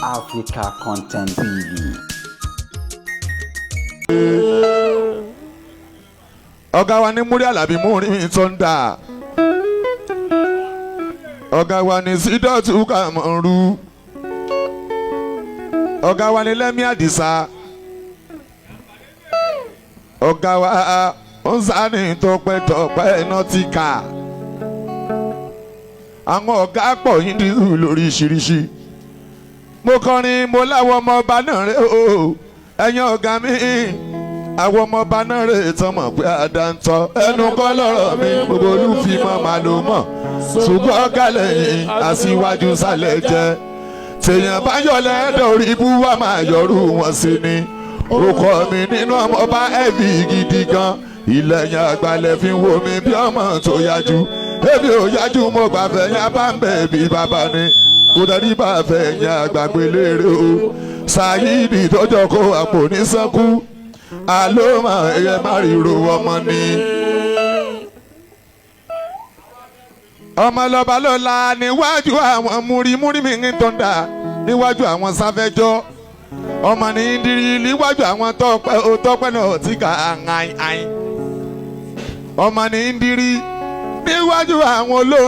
Africa Content TV. Ọ̀gá wa ní múrí àlàbí múrí mi tó ń dà. Ọ̀gá wa ní sídọ̀tù Kàmọ́rù. Ọ̀gá wa ní Lẹ́mí Àdìsá. Ọ̀gá wa ń sáni tọpẹ́tọpẹ́ Nautical. Àwọn ọ̀gá pọ̀ Idris lóríṣiríṣi. Mo kọrin mo láwọn ọmọ ọba náà rè o. Ẹ̀yin ọ̀gá mi àwọn ọmọ ọba náà rè tán mọ̀ pé àdáńtọ́. Ẹnu kọ́ lọ́rọ̀ mi gbogbo Olufimo máa ló mọ̀. Ṣùgbọ́n ọ̀gá lẹ́yìn aṣíwájú sálẹ̀ jẹ́. Tèèyàn bá yọ lẹ́dọ̀ orí ibú wa máa yọrù wọn sí ni. Orúkọ mi nínú ọmọ ọba ẹ̀bí gidi gan. Ilẹ̀yìn àgbàlẹ̀ fi ń wo mi bí ọmọ tó yájú. Èmi ò yájú mo gbàfẹ́ yẹn bá ń bẹ̀ bí bàbá ni. Kò dẹ́rí bá fẹ́ yẹn àgbàgbé léèrè o. Sàyídì tọ́jọ́ kó àpò ní sẹ́kù. Aloma ẹ̀yẹ má ríro ọmọ ni. Ọmọ lọ́ba lọ́la níwájú àwọn múrimúri mi ń tó ń dà. Níwájú àwọn sáfẹ́jọ́. Ọmọ ní Idris níwájú àwọn tọ́pẹ́ náà tí kà á ń ayin. Ọmọ ní Idris níwájú àwọn olóòrùn.